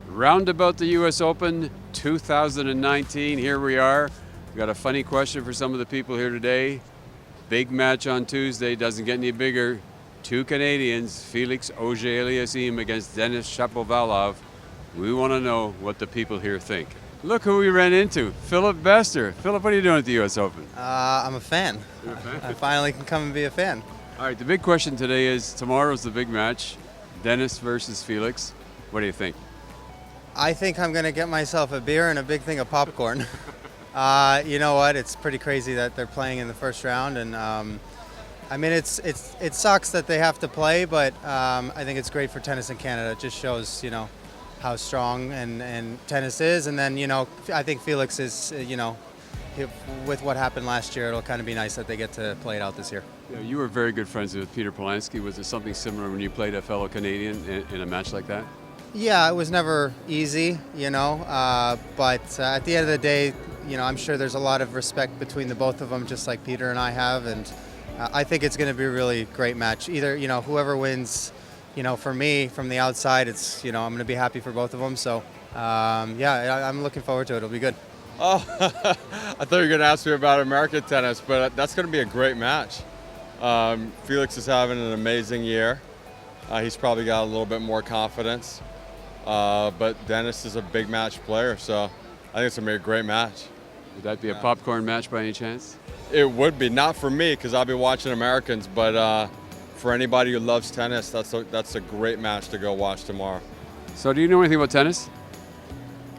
Roundabout the U.S. Open 2019, here we are. We've got a funny question for some of the people here today. Big match on Tuesday, doesn't get any bigger. Two Canadians, Félix Auger-Aliassime against Denis Shapovalov. We want to know what the people here think. Look who we ran into, Philip Bester. Philip, what are you doing at the U.S. Open? I'm a fan. You're a fan? I finally can come and be a fan. All right, the big question today is, tomorrow's the big match, Denis versus Félix. What do you think? I think I'm going to get myself a beer and a big thing of popcorn. You know what? It's pretty crazy that they're playing in the first round, and I mean, it sucks that they have to play, but I think it's great for tennis in Canada. It just shows, you know, how strong and tennis is, and then, you know, I think Félix is, you know, with what happened last year, it'll kind of be nice that they get to play it out this year. Yeah, you were very good friends with Peter Polansky. Was there something similar when you played a fellow Canadian in a match like that? Yeah, it was never easy, you know, but at the end of the day, you know, I'm sure there's a lot of respect between the both of them, just like Peter and I have, and I think it's going to be a really great match. Either, you know, whoever wins, you know, for me, from the outside, it's, you know, I'm going to be happy for both of them. So, yeah, I'm looking forward to it. It'll be good. Oh, I thought you were going to ask me about American tennis, but that's going to be a great match. Félix is having an amazing year. He's probably got a little bit more confidence. But Denis is a big match player, so I think it's going to be a great match. Would that be a popcorn match by any chance? It would be, not for me because I'll be watching Americans, but for anybody who loves tennis, that's a great match to go watch tomorrow. So do you know anything about tennis?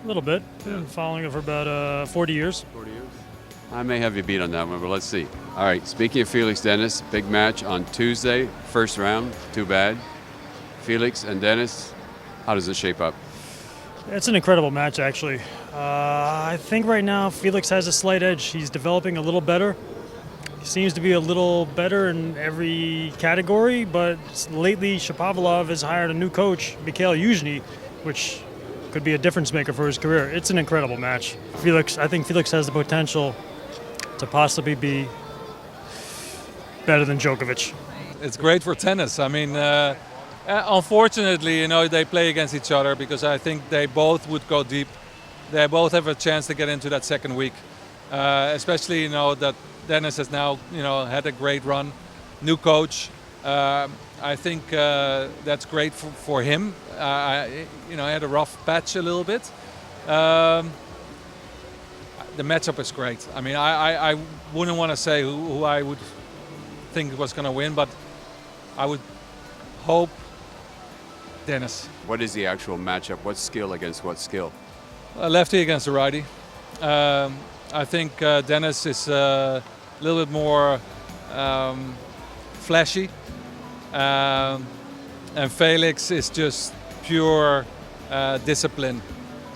A little bit. Been following it for about 40 years. 40 years? I may have you beat on that one, but let's see. All right, speaking of Félix, Denis, big match on Tuesday, first round, too bad. Félix and Denis, how does it shape up? It's an incredible match, actually. I think right now Félix has a slight edge. He's developing a little better. He seems to be a little better in every category, but lately Shapovalov has hired a new coach, Mikhail Yuzhny, which could be a difference maker for his career. It's an incredible match. I think Félix has the potential to possibly be better than Djokovic. It's great for tennis. I mean, unfortunately, you know, they play against each other because I think they both would go deep. They both have a chance to get into that second week, especially, you know, that Denis has now, you know, had a great run, new coach. I think that's great for him. You know, he had a rough patch a little bit. The matchup is great. I mean, I wouldn't want to say who I would think was going to win, but I would hope Denis. What is the actual matchup? What skill against what skill? A lefty against a righty. I think Denis is a little bit more flashy. And Félix is just pure discipline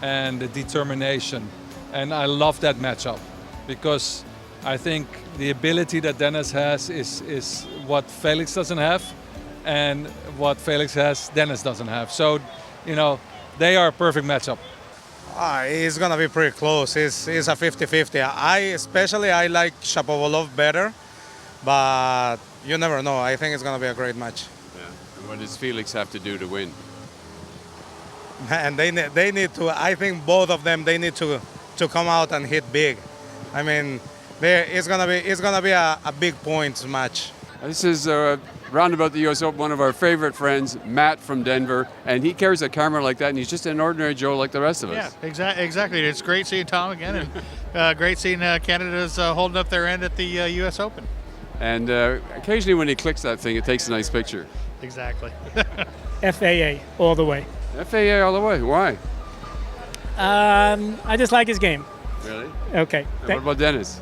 and determination. And I love that matchup because I think the ability that Denis has is what Félix doesn't have, and what Félix has, Denis doesn't have. So, you know, they are a perfect matchup. It's going to be pretty close. It's a 50-50. I like Shapovalov better, but you never know. I think it's going to be a great match. Yeah. And what does Félix have to do to win? And they need to, I think both of them, they need to come out and hit big. I mean, it's going to be a big points match. This is roundabout the U.S. Open, one of our favorite friends, Matt from Denver, and he carries a camera like that, and he's just an ordinary Joe like the rest of us. Yeah, exactly. It's great seeing Tom again, and great seeing Canada's holding up their end at the U.S. Open. And occasionally when he clicks that thing, it takes a nice picture. Exactly. FAA all the way. FAA all the way. Why? I just like his game. Really? Okay. And what about Denis?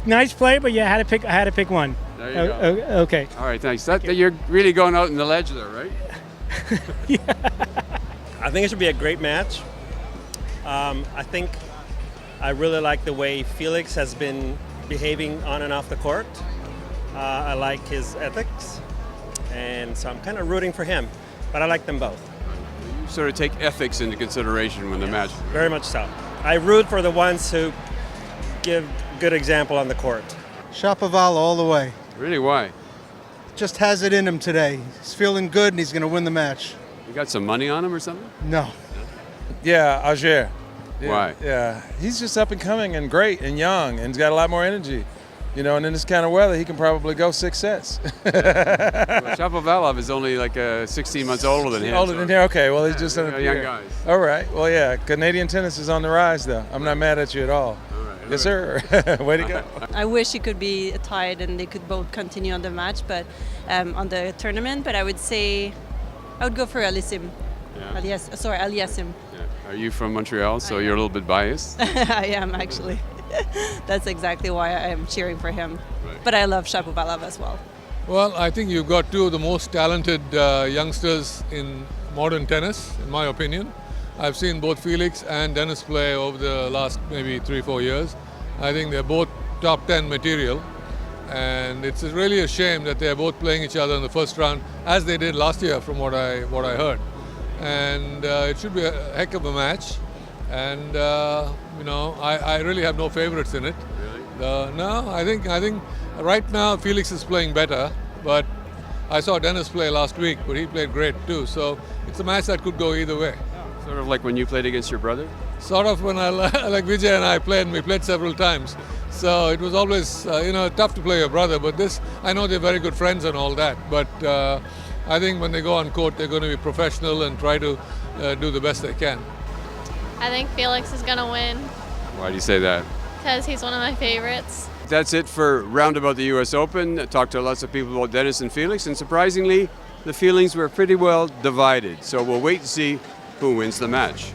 Nice play, but yeah, I had to pick one. There you go. Okay. All right, thanks. You're really going out in the ledge there, right? Yeah. I think it should be a great match. I think I really like the way Félix has been behaving on and off the court. I like his ethics, and so I'm kind of rooting for him, but I like them both. You sort of take ethics into consideration when the match. Very much so. I root for the ones who give good example on the court. Shapovalov all the way. Really, why? just has it in him today. He's feeling good and he's going to win the match. You got some money on him or something? No. Yeah, Auger. Yeah, Why? Yeah, he's just up and coming and great and young and he's got a lot more energy. You know, and in this kind of weather, he can probably go 6 sets. Well, Shapovalov is only like 16 months older than him. Older than him? Okay, well, he's just you on know, a young guys. All right, well, yeah, Canadian tennis is on the rise, though. I'm not mad at you at all. All right. Yes, sir. Way to go. I wish it could be tied and they could both continue on the match, but on the tournament. But I would say I would go for Aliassime. Yeah. Auger-Aliassime. Yeah. Are you from Montreal, so you're a little bit biased? I am actually. That's exactly why I am cheering for him. Right. But I love Shapovalov as well. Well, I think you've got two of the most talented youngsters in modern tennis, in my opinion. I've seen both Félix and Denis play over the last maybe 3-4 years. I think they're both top 10 material. And it's really a shame that they're both playing each other in the first round, as they did last year from what I heard. And it should be a heck of a match. And you know, I really have no favorites in it. Really? No, I think right now Félix is playing better, but I saw Denis play last week, but he played great too. So it's a match that could go either way. Sort of like when you played against your brother? Sort of when like Vijay and I played, and we played several times. So it was always you know, tough to play your brother. But this, I know they're very good friends and all that. But I think when they go on court, they're going to be professional and try to do the best they can. I think Félix is going to win Why do you say that? because he's one of my favorites. That's it for Roundabout the US Open. I talked to lots of people about Denis and Félix, and surprisingly, the feelings were pretty well divided. So we'll wait and see who wins the match.